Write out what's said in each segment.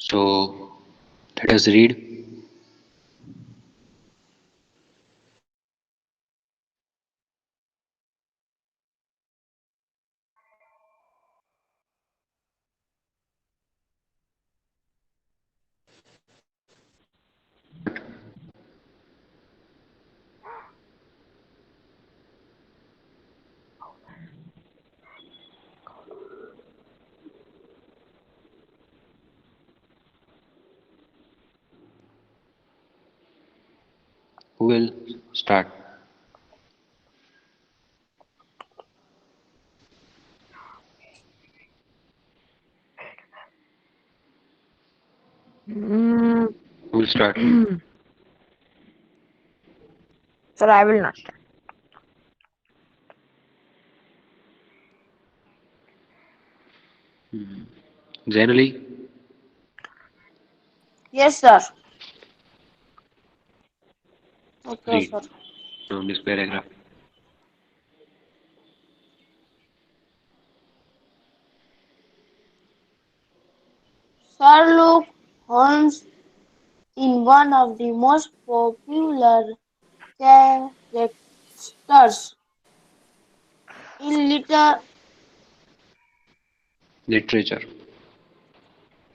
So let us read. Who will start? Mm, Who will start? Sir, I will not start. Generally, Yes, sir. Okay, read sir. from this paragraph. Sherlock Holmes is one of the most popular characters in Literature.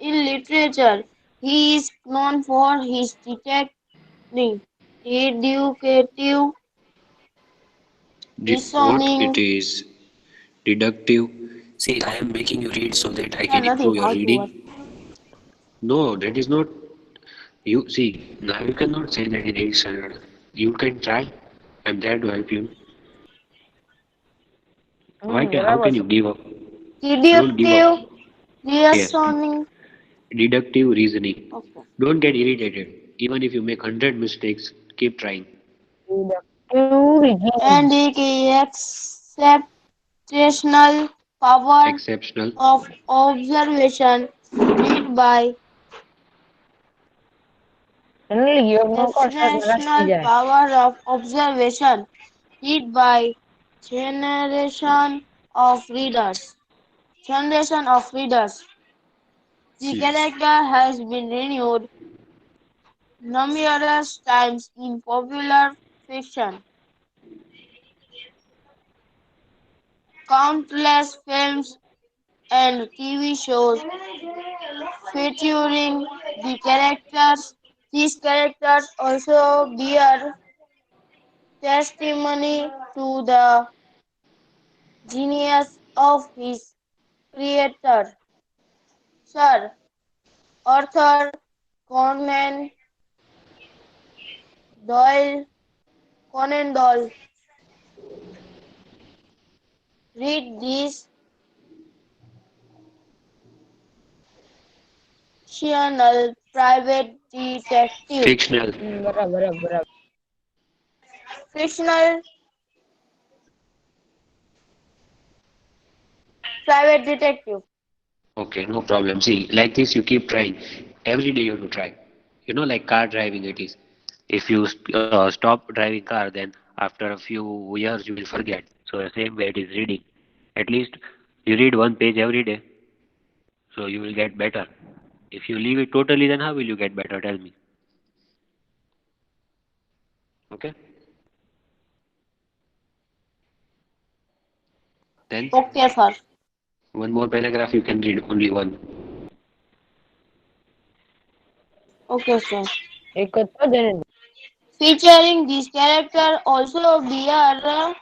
literature. He is known for his educative What reasoning. it is? Deductive. See, I am making you read so that I Sir, can nothing. improve your How to reading. work? No, that is not. You see, now you cannot say that in 8th standard. You can try. I'm there to help you. How બરાબર can you છે. give up? Don't give up. Deductive Yes, reasoning. deductive reasoning. Okay. Don't get irritated. Even if you make 100 mistakes, keep trying. Deductive reasoning. And the exceptional power Exceptional. of observation read by Generally, you have no course as Rashmi exceptional Jai. power of observation read by generation of readers. Generation of readers. The Hmm. character has been renewed numerous times in popular fiction. Countless films and TV shows featuring the characters. These characters also bear testimony to the genius of his creator, Sir Arthur Conan Doyle. Conan Doyle. Read this fictional private detective. Fictional. બરાબર. Fictional private detective. Okay, no problem. See, like this, you keep trying. Every day you have to try. You know, like car driving, it is. If you stop driving car, then after a few years you will forget. So the same way it is reading. At least you read one page every day, so you will get better. If you leave it totally, then how will you get better? Tell me. Okay. Then Okay, sir. one more paragraph you can read. Only one. Okay, sir. એક જ તો જેને Featuring this character also bear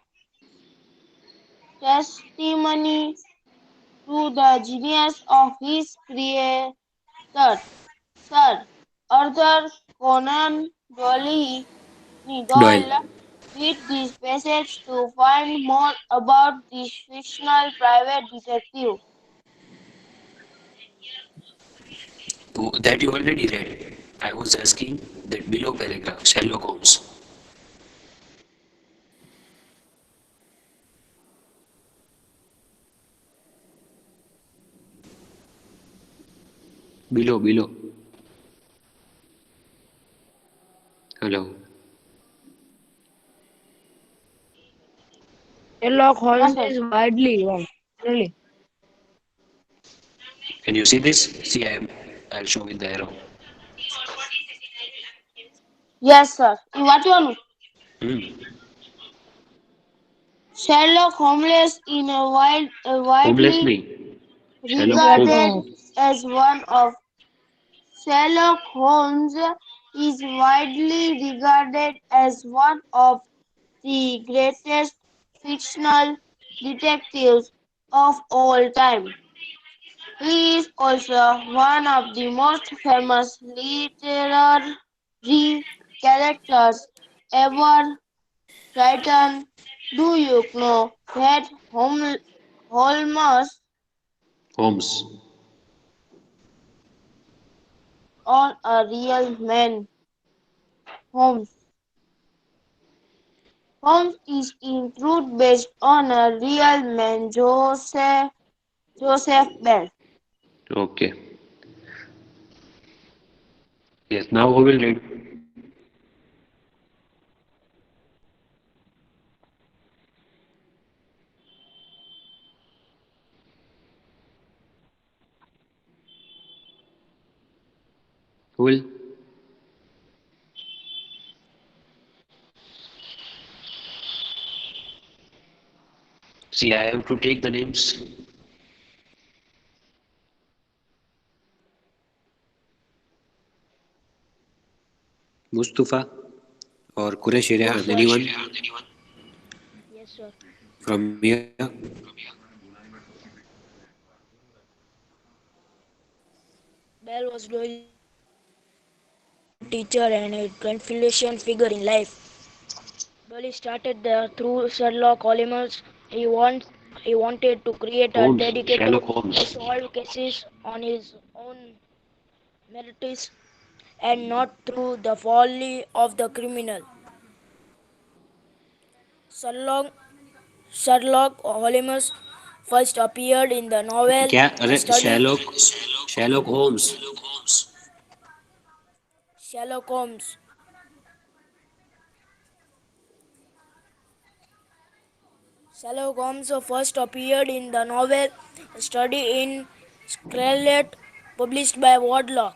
testimony to the genius of his creator, Sir Arthur Conan Doyle. Doyle. Read this passage to find more about this fictional private detective. That you already read. I was asking that below paragraph, Sherlock Holmes. Below. Hello. Sherlock Yes, Holmes sir. is widely known. Really. Can you see this? See, I am. I'll show with the arrow. Yes, sir. What you want? Hmm. Sherlock Holmes in a Homeless widely nahi. Sherlock regarded Holmes. Exactly. as one of Sherlock Holmes is widely regarded as one of the greatest fictional detectives of all time. He is also one of the most famous literary characters ever written. Do you know that Holmes Holmes. on a real man? Holmes. Holmes is in truth based on a real man, Joseph Bell. Okay. Yes. Now who will read? Who will? See, I have to take the names. Mustafa or Quresh Yes, Rehan. sir. Anyone Yes, sir. from here? Bell was loyal teacher and a confidential figure in life. Belly started there through Sherlock Holmes. He wanted to create a Holmes. dedicated Sherlock to Holmes. solve cases on his own merits and not through the folly of the criminal. Sherlock, Sherlock Holmes first appeared in the novel क्या A अरे Study Sherlock Holmes. Sherlock Holmes. Sherlock Holmes first appeared in the novel A Study in Scarlet, published by Wardlock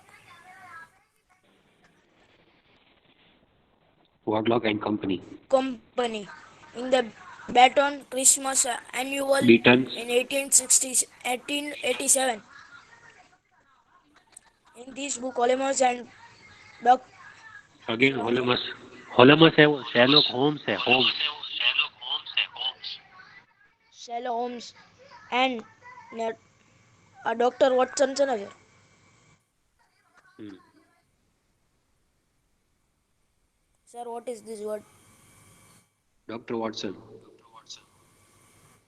Warlock and Company. Company in the Baton Christmas Annual Beatons. in 1887. In this book, Holmes and Doc Again Holmes. Holmes है वो Sherlock Holmes है Holmes. Sherlock Holmes and Dr. Watson છે ને sir? Hmm. Sir, what is this word? Dr. Watson.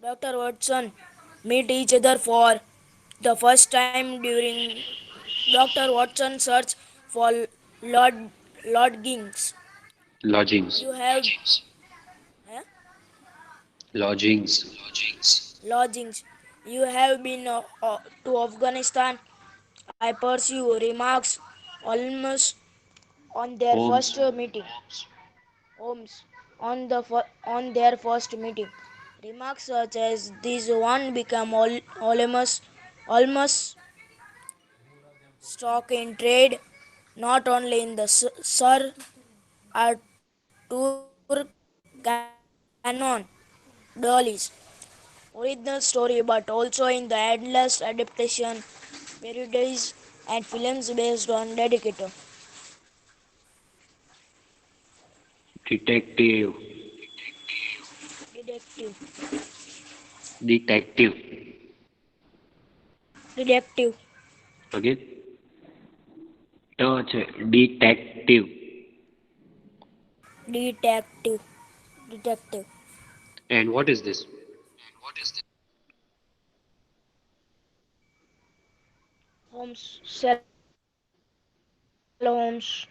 Dr. Watson meet each other for the first time during Dr. Watson search for Lord Lodgings. Lodgings. You have eh? Lodgings. Lodgings. You have been to Afghanistan. I pursue remarks almost on their first Holmes. meeting. Holmes on their first meeting. Remarks such as this one become almost stock in trade, not only in the Sir Arthur Conan Doyle's original story, but also in the endless adaptation, parodies, and films based on Dedicator. Detective. Detective. Detective. Detective. Again. છે detective. Detective. Detective. And what is this? Holmes. Sherlock Holmes.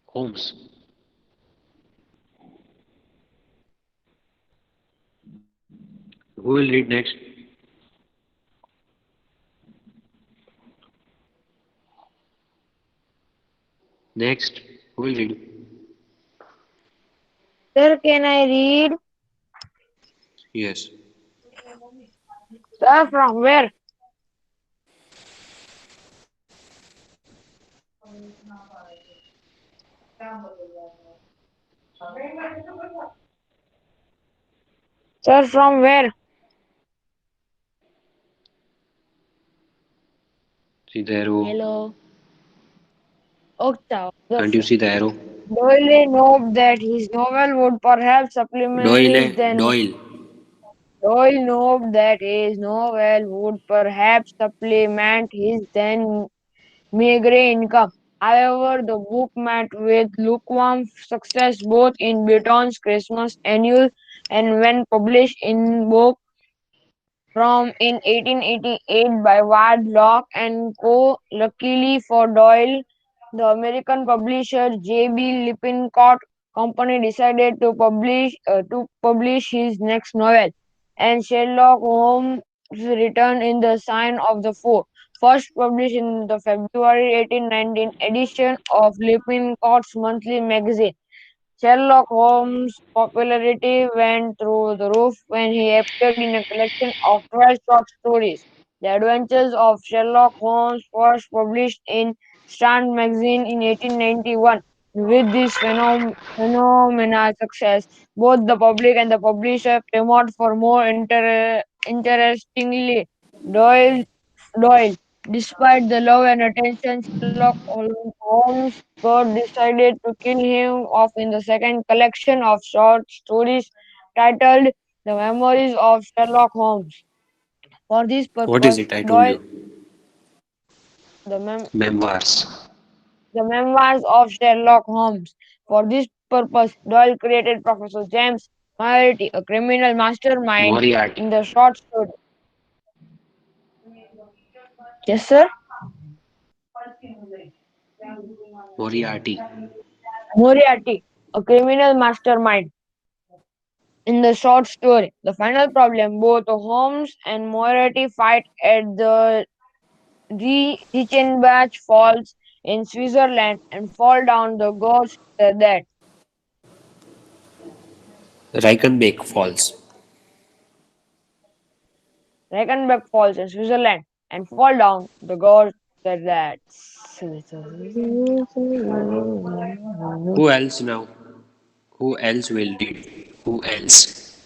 Holmes. Who will read next? Next. Who will read? Sir, can I read? Yes. Sir, from where? Sir, from where? See the arrow. Hello. Octa. Can't you see the arrow? Doyle noted that his novel would perhaps supplement Doyle, his then Doyle. Doyle noted that his novel would perhaps supplement his then meagre income. However, the book met with lukewarm success both in Beaton's Christmas Annual and when published in book from in 1888 by Ward Locke and Co. Luckily for Doyle, the American publisher J. B. Lippincott Company decided to publish his next novel, and Sherlock Holmes returned in The Sign of the Four, first published in the February 1819 edition of Lippincott's monthly magazine. Sherlock Holmes' popularity went through the roof when he appeared in a collection of 12 short stories, The Adventures of Sherlock Holmes, first published in Strand magazine in 1891. With this phenomenal success, both the public and the publisher clamored for more interestingly. Doyle Doyle. Despite the love and attention, Sherlock Holmes got decided to kill him off in the second collection of short stories titled The Memoirs of Sherlock Holmes. For this What is purpose, it? I told Doyle, you. the, mem- Memoirs. the Memoirs of Sherlock Holmes. For this purpose, Doyle created Professor James Moriarty, a criminal mastermind Moriarty. in the short story. Yes, sir. Moriarty. Moriarty, a criminal mastermind. In the short story, The Final Problem, both Holmes and Moriarty fight at the Reichenbach Falls in Switzerland and fall down the gorge that Reichenbach Falls. Reichenbach Falls in Switzerland and fall down the gorge that. Who else now? Who else will read? Who else?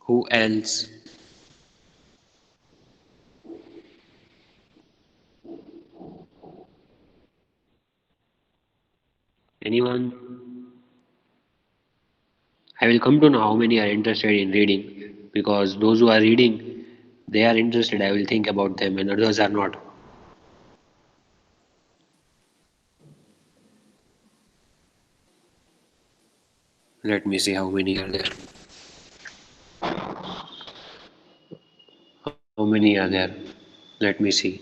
Who else? Anyone? I will come to know how many are interested in reading because those who are reading, they are interested. I will think about them, and others are not. Let me see how many are there. How many are there? Let me see.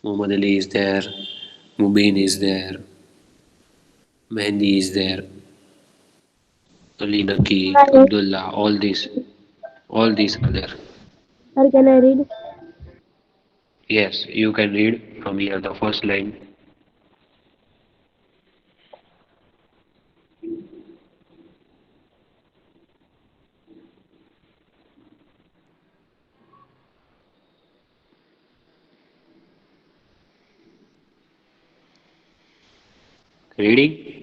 Muhammad Ali is there. Mubin is there. Mehndi is there. Ali Naki, Sir, Abdullah, all these are there. can I read? Yes, you can read from here the first line. Reading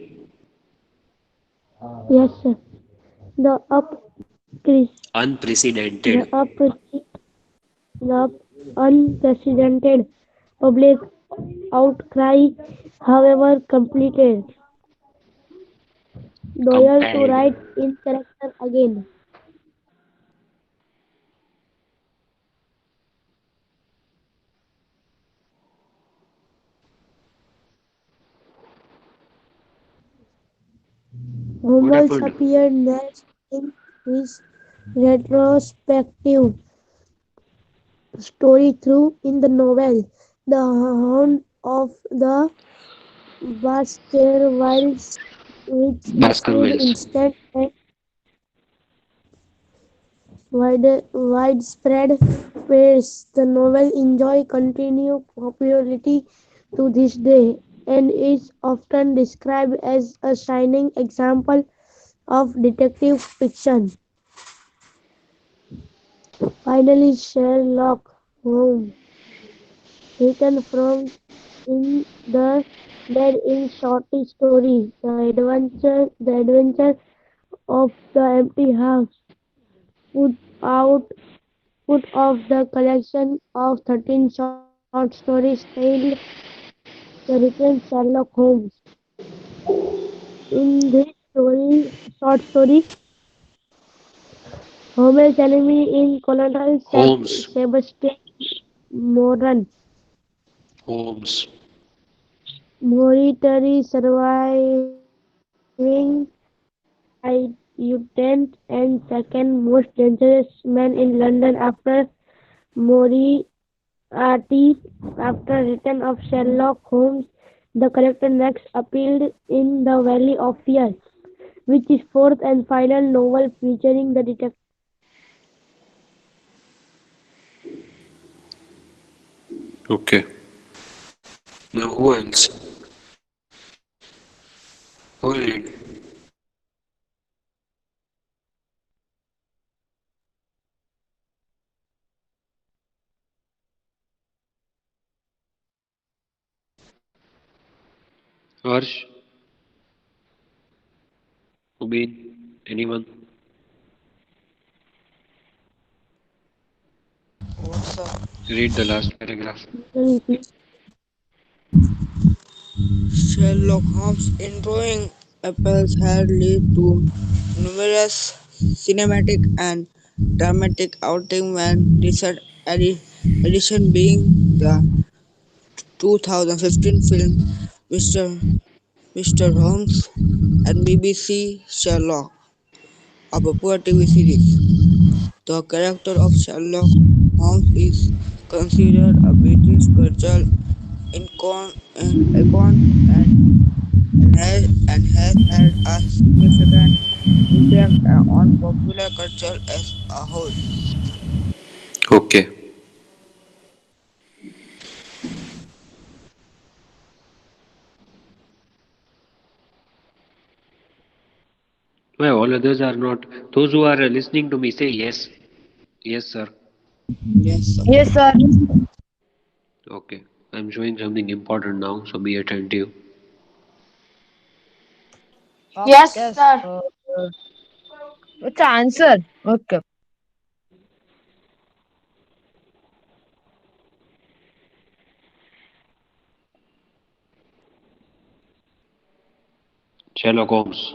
Yes, sir. The up, the unprecedented. up, the unprecedented public outcry, however, completed Doyle to Compelled. write in character again. What Humboldt happened? appeared next in his retrospective story through in the novel The Hound of the Baskervilles, which received Baskervilles. instant and widespread praise. The novel enjoys continued popularity to this day and is often described as a shining example of detective fiction. Finally, Sherlock Holmes written from in the dead in short story. The adventure of the empty house put out put of the collection of 13 short stories styled the written Sherlock Holmes. In this short story, Holmes' enemy is Colonel Holmes. Sebastian Moran, Holmes. military surviving lieutenant and second most dangerous man in London after Moriarty. After return of Sherlock Holmes, the character next appeared in The Valley of Fear, which is fourth and final novel featuring the detective. Okay. Now who else? Who will read? Harsh? Ubin? Anyone? What's up? Read the last paragraph. Sherlock Holmes' intriguing appeals had led to numerous cinematic and dramatic outings, when recent addition being the 2015 film Mr. Holmes and BBC Sherlock, a popular TV series. The character of Sherlock Holmes is considered a British cultural icon and has had a significant impact on popular culture as a whole. Okay. Why all others are not? Those who are listening to me say yes. Yes, sir. Yes, sir. Yes, sir. Okay. I'm showing something important now, so be attentive. Okay, Yes, sir. sir. What's the answer? Okay. Sherlock Holmes.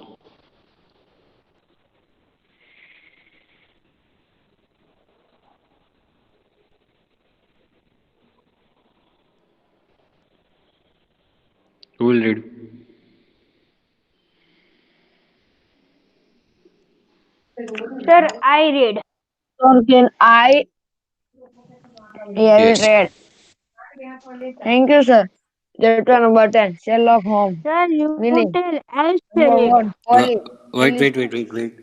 Who will read? Sir, I read. Or can I? Yeah, I will Yes. read. Thank you, sir. Chapter number 10. Sherlock Holmes. Sir, you Meaning. tell else to Number read. one. Polly. Wait, Police. wait, wait, wait, wait.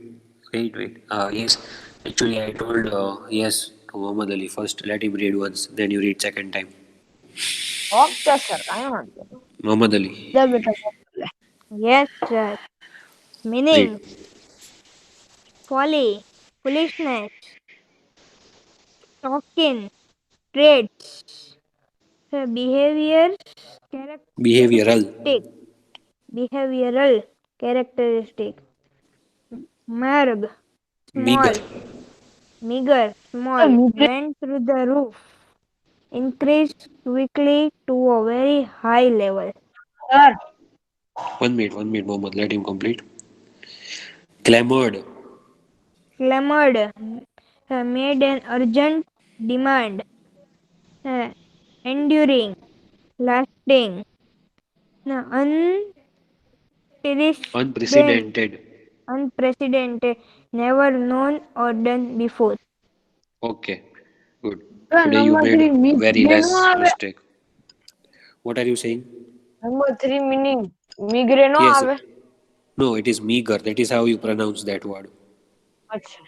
Wait, wait. Yes. Actually, I told yes to Muhammad Ali first. Let him read once, then you read second time. Okay, sir. I want. Muhammad Ali, The better. Yes, sir. read. Meaning, folly, foolishness, talking, traits, behavior, Behavioral. characteristic, behavioral characteristic. Merg, Meager. small, meager, Sir, small, Mugre. went through the roof, increased quickly to a very high level. Sir. 1 minute, Muhammad. Let him complete. Clamored. Clamored, made an urgent demand, uh, enduring, lasting, unprecedented, Unprecedented. unprecedented, never known or done before. Okay. Good. Sir, Today you number made three. very Migre no less ave. mistake. What are you saying? Number three meaning. Migre no Yes. ave. No, it is meager. That is how you pronounce that word. Acha.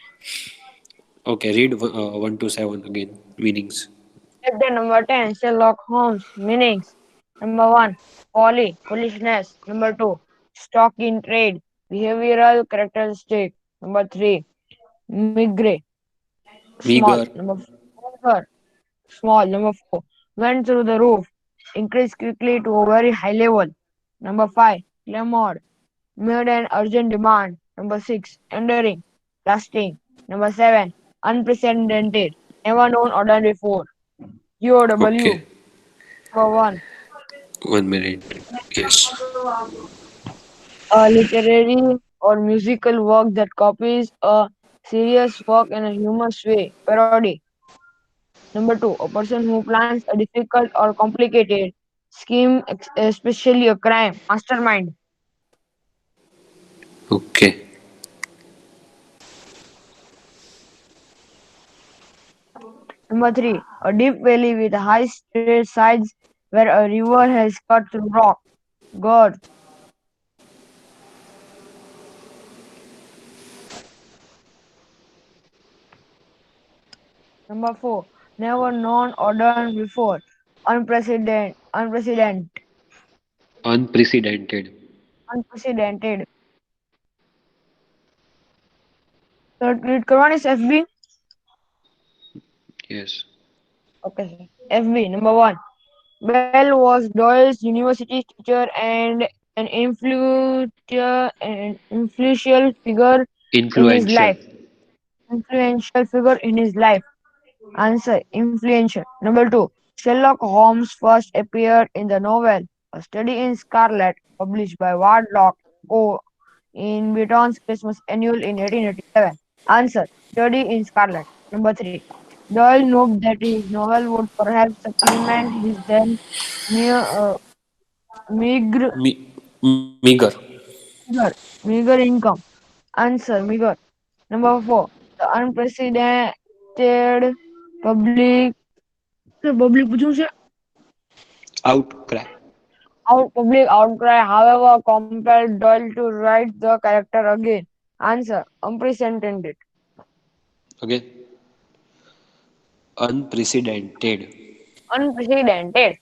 Okay, read 1 to 7 again. Meanings. Chapter number 10. Sherlock Holmes. Meanings. Number one. Folly. Foolishness. Number two. Stock in trade. Behavioral characteristic. Number three. Migre. Small. Meager. Number four. Small. Number four. went through the roof, increased quickly to a very high level. Number 5, clamored, made an urgent demand. Number 6, enduring, lasting. Number 7, unprecedented, never known or done before. Okay. UOW. Number 1, 1 minute. Yes. a literary or musical work that copies a serious work in a humorous way. Parody. Number 2, a person who plans a difficult or complicated scheme, especially a crime. Mastermind. Okay. Number 3, a deep valley with high straight sides where a river has cut through rock. God. Number 4, never known or done before. Unprecedented. Unprecedented. Unprecedented. So read करवानी is FB. Yes. Okay, sir. FB. Number 1. Bell was Doyle's university teacher and an influential figure in his Influential. life. Influential figure in his life. Answer: influential. Number 2. Sherlock Holmes first appeared in the novel A Study in Scarlet, published by Wardlock Co. in Beaton's Christmas Annual in 1887. Answer: Study in Scarlet. Number 3. Doyle knew that his novel would perhaps supplement his then mere, meager, Meager. meager meager income. Answer: meager. Number 4. The unprecedented public public પૂછ્યું છે? Outcry. Public outcry, however, compelled Doyle to write the character again. Answer: unprecedented. Again. Unprecedented. Unprecedented.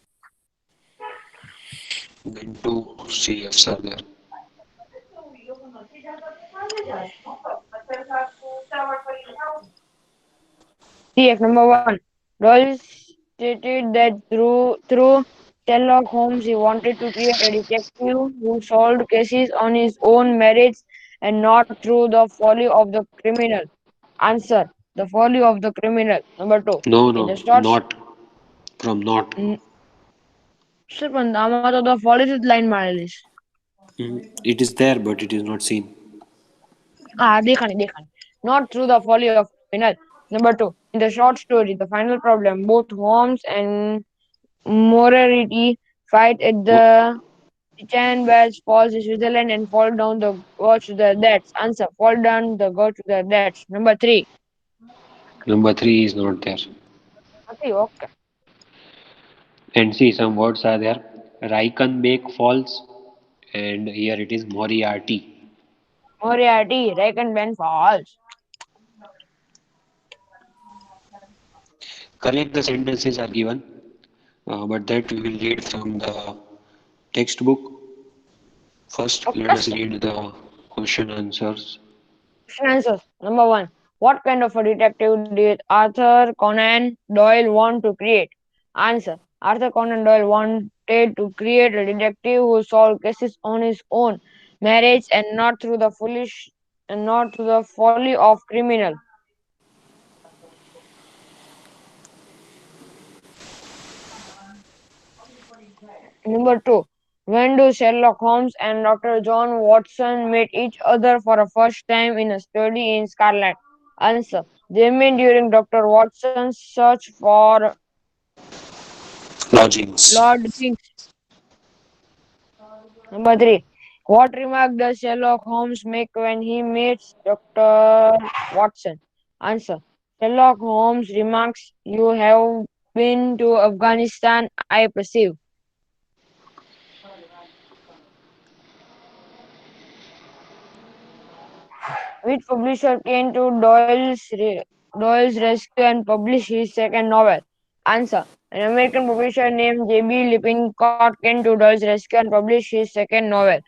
Then to CF Sardar. CF number 1. Doyle stated that through Sherlock Holmes he wanted to create a detective who solved cases on his own merits and not through the folly of the criminal. Answer: the folly of the criminal. Number 2. No, In the no, short not from not. Sir પણ આમાં તો the folly જ line મારેલી છે. It is there, but it is not seen. દેખાણી. Not through the folly of criminal. Number 2. In the short story, The Final Problem, both Holmes and Moriarty fight at the Chan falls to Switzerland and fall down the gorge to their deaths. Answer: fall down the gorge to their deaths. Number 3. Number three is not there. Okay, okay. And see, some words are there. Reichenbach Falls, and here it is Moriarty. Moriarty, Reichenbach falls. Correct, the sentences are given, but that we will read from the textbook. First, let Okay, us sir. read the question answers. Question answers. Number 1. What kind of a detective did Arthur Conan Doyle want to create? Answer: Arthur Conan Doyle wanted to create a detective who solved cases on his own merits and not through the folly of criminal. Number 2. When do Sherlock Holmes and Dr. John Watson meet each other for the first time in A Study in Scarlet? Answer: They meet during Dr. Watson's search for Lodgings. Lord Kings. Number 3. What remark does Sherlock Holmes make when he meets Dr. Watson? Answer: Sherlock Holmes remarks, "You have been to Afghanistan, I perceive." Which publisher came to Doyle's rescue and published his second novel? Answer: An American publisher named J.B. Lippincott came to Doyle's rescue and published his second novel.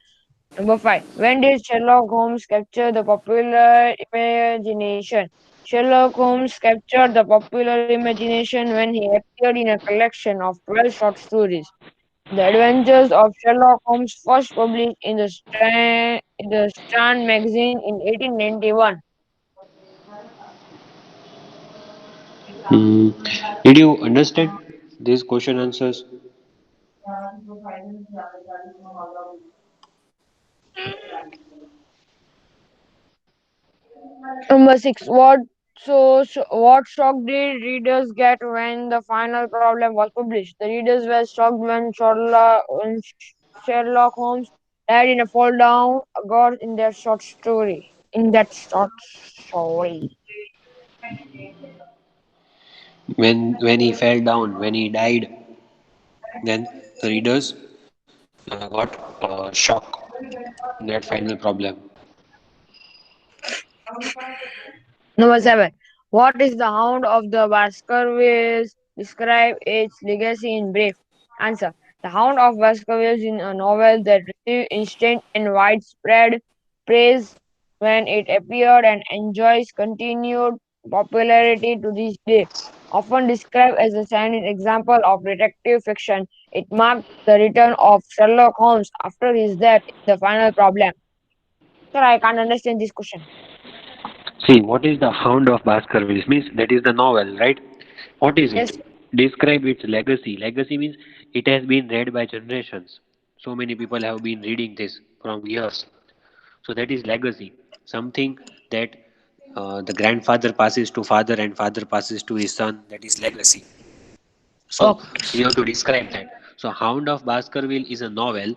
Number 5. When did Sherlock Holmes capture the popular imagination? Sherlock Holmes captured the popular imagination when he appeared in a collection of 12 short stories. The Adventures of Sherlock Holmes, first published in the Strand magazine in 1891. Hmm. Did you understand these question answers? Number 6. What shock did readers get when the final problem was published? The readers were shocked when Sherlock Holmes died in a fall down got in their short story. In that short story. When he fell down, when he died, then the readers got shock in that final problem. Number 7. What is the Hound of the Baskervilles? Describe its legacy in brief. Answer. The Hound of Baskervilles is a novel that received instant and widespread praise when it appeared and enjoys continued popularity to this day. Often described as a shining example of detective fiction, it marked the return of Sherlock Holmes after his death in the final problem. Sir, I can't understand this question. See, what is the Hound of Baskervilles? Means that is the novel, right? What is it? Yes. Describe its legacy. Legacy means it has been read by generations. So many people have been reading this from years. So that is legacy. Something that the grandfather passes to father and father passes to his son. That is legacy. So Okay. we have to describe that. So Hound of Baskerville is a novel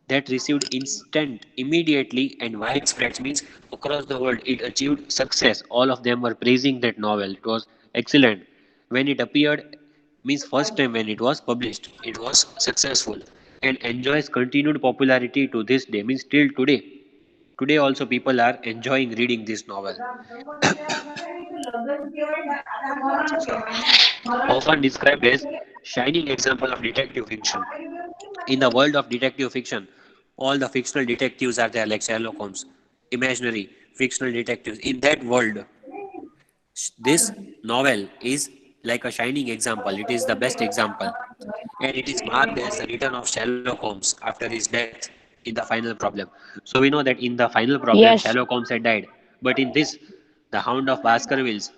that received instant, immediately and widespread means across the world it achieved success. All of them were praising that novel. It was excellent. When it appeared means first time when it was published, it was successful and enjoys continued popularity to this day means till today. Today also people are enjoying reading this novel. Often described as shining example of detective fiction. In the world of detective fiction, all the fictional detectives are there like Sherlock Holmes, imaginary fictional detectives. In that world, this novel is like a shining example. It is the best example. And it is marked as the return of Sherlock Holmes after his death in the final problem. So we know that in the final problem, Yes. Sherlock Holmes had died. But in this, the Hound of Baskervilles,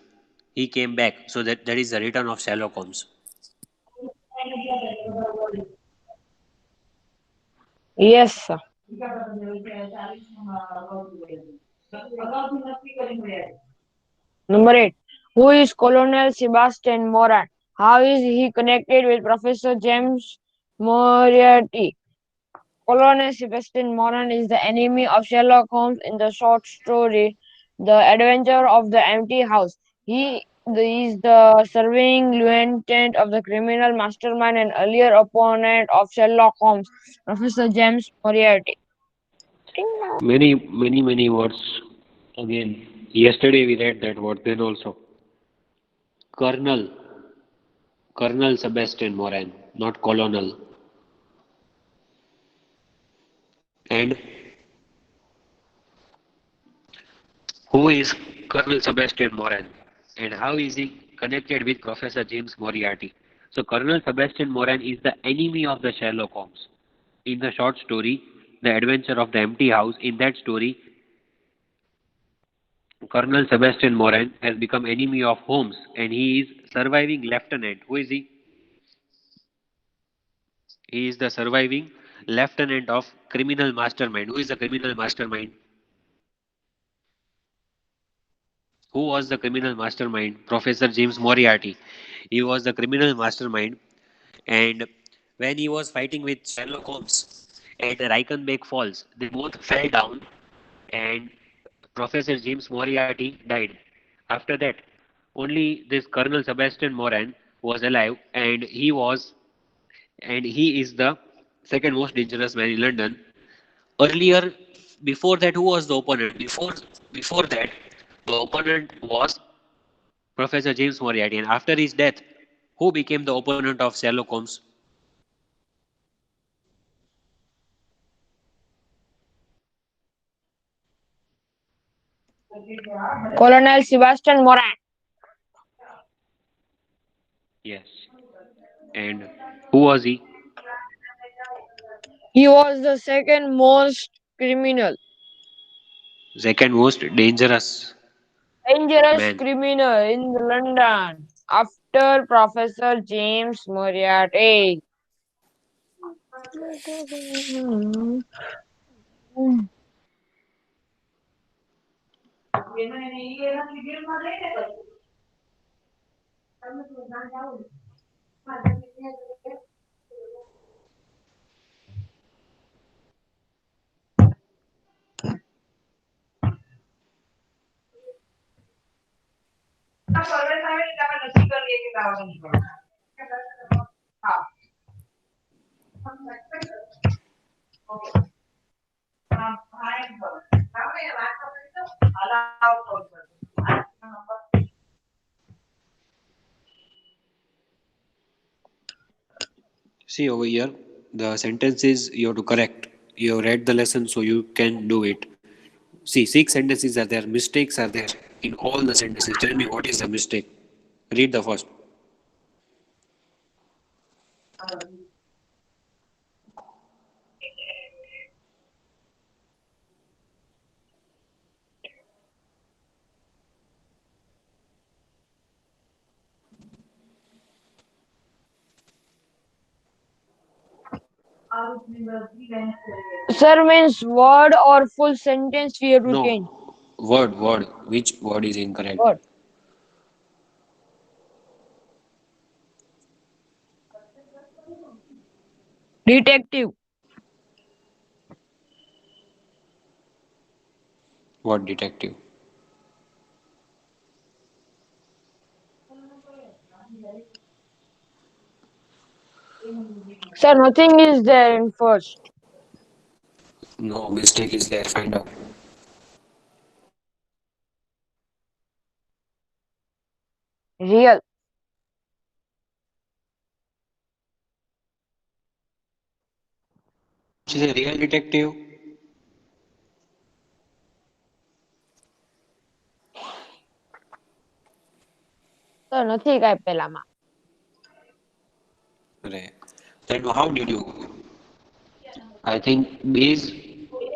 he came back. So that is the return of Sherlock Holmes. Yes, sir. Number 8. Who is Colonel Sebastian Moran? How is he connected with Professor James Moriarty? Colonel Sebastian Moran is the enemy of Sherlock Holmes in the short story The Adventure of the Empty House. Is the serving lieutenant of the criminal mastermind and earlier opponent of Sherlock Holmes, Professor James Moriarty. Ding dong. Many words. Again, yesterday we read that word. Then also, Colonel, Colonel Sebastian Moran, not Colonel. And who is Colonel Sebastian Moran? And how is he connected with Professor James Moriarty? So, Colonel Sebastian Moran is the enemy of the Sherlock Holmes. In the short story, The Adventure of the Empty House, in that story, Colonel Sebastian Moran has become enemy of Holmes and he is surviving lieutenant. Who is he? He is the surviving lieutenant of criminal mastermind. Who is the criminal mastermind? Who was the criminal mastermind? Professor James Moriarty. He was the criminal mastermind, and when he was fighting with Sherlock Holmes at Reichenbach Falls, they both fell down, and Professor James Moriarty died. After that, only this Colonel Sebastian Moran was alive, and he is the second most dangerous man in London. Earlier, before that, who was the opponent? Before that, the opponent was Professor James Moriarty, and after his death, who became the opponent of Sherlock Holmes? Colonel Sebastian Moran. Yes. And who was he? He was the second most criminal, Second most dangerous dangerous man. criminal in London after Professor James Moriarty. See over here, the sentences you have to correct. You have read the lesson, so you can do it. See, six sentences are there. Mistakes are there in all the sentences. Tell me what is the mistake. Read the first. Sir means word or full sentence we have to change. No, word. Which word is incorrect? Word. Detective. What detective? Sir, nothing is there in first. No, mistake is there. Find out. Real. Which is a real detective? Sir, નથી કાંઈ પેલામાં. Right. Then how did you? I think base.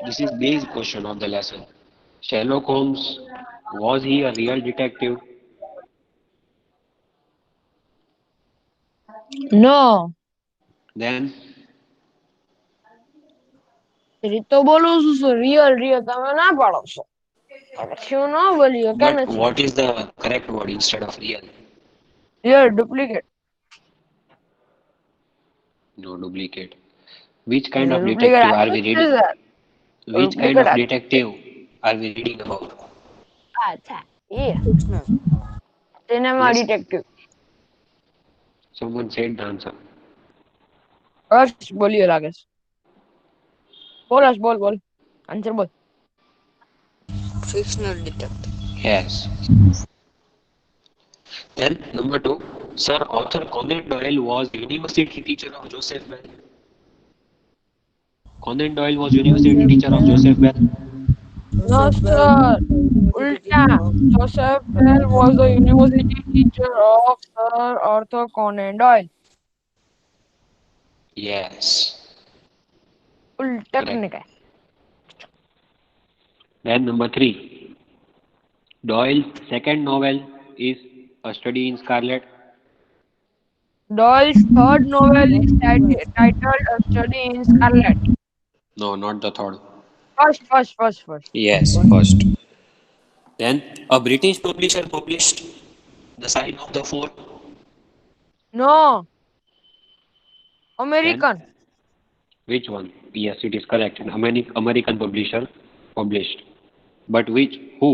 This is base question of the lesson. Sherlock Holmes, was he a real detective? No. Then, એ તો બોલું છું sir real તમે ના પાડો છો પછી હું ન બોલ્યો કે but નથી what is the correct word instead of real? Real duplicate No, duplicate. Which kind of duplicate detective are આપ્યું we જ છે reading? Sir Which kind duplicate of આપ્યું detective are we reading about? અચ્છા એ Fictional. Cinema Yes, detective someone said the answer. હર્ષ બોલ્યો લાગે છે બોલ હર્ષ બોલ આન્સર બોલ Fictional detective. Yes. Then, number two, Sir Arthur Conan Doyle was university teacher of Joseph Bell. Conan Doyle was university Joseph teacher of Bell. Joseph Bell. નો Joseph Bell sir was the university ઉલ્ટા teacher of Joseph Bell was the university teacher of Sir Arthur Conan Doyle. Yes, Ooltah correct. ને કાંઈ Then number three, Doyle's second novel is A Study in Scarlet. Doyle's third novel is Novel. titled A Study in Scarlet. No, not the third. First. Yes, First. first. Then a British publisher published The Sign of the Four. No, Then American. which one? Yes, it is correct. An American publisher published. But which? Who?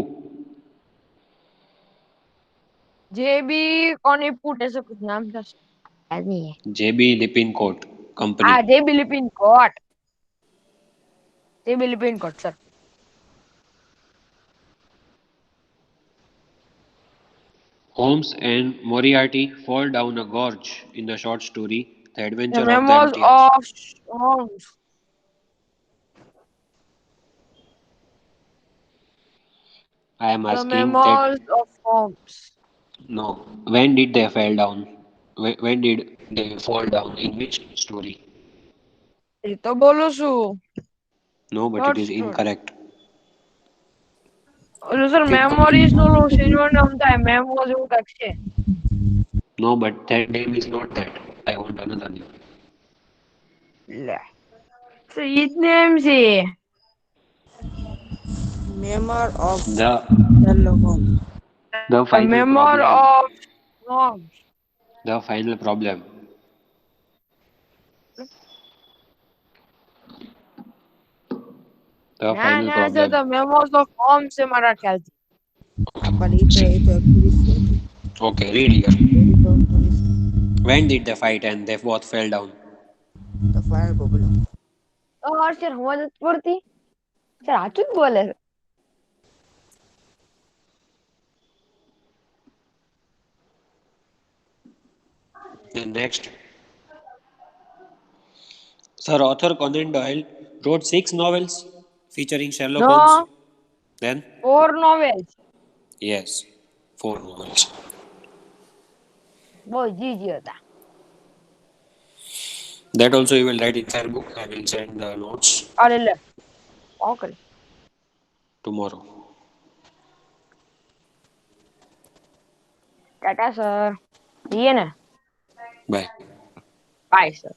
JB Coniput ऐसा कुछ नाम था याद नहीं है J.B. Lippincott हाँ Company. JB Lippincott JB Lippincott sir Holmes and Moriarty fall down a gorge in the short story The The Adventure of the Memoirs Empty House. of Holmes I am The asking that. memoirs of Holmes. No. When did they fall down? When did they fall down? In which story? એ તો બોલું છું. No, but it Third is story. incorrect. ઓલું sir Quick memories comment. નું ઓલું silver નામ થાય. Memos એવું કાંઈક છે. No, but that name is not that. I want another name. લે. So ઈ જ name છે. Memoir of The Sherlock Holmes. the The final memoir problem. of Holmes. The final problem. The ના final ના sir problem. The memoirs of Holmes છે મારા ખ્યાલથી. પણ એ તો actually છે. Okay, read here. Very thoughtfully. When did they fight and they both fell down? The final problem. તો હર્ષ સમજ જ પડતી. સર સાચું જ બોલે છે. Then next. Sir, author Conan Doyle wrote 6 novels featuring Sherlock Holmes. No, Then? 4 novels. Yes, 4 novels. બહુ જીજી હતા. That also you will write inside book. I will send the notes અરે લે. ઓકે. tomorrow. ટાટા સર. જઈએ ને. Bye. Bye sir.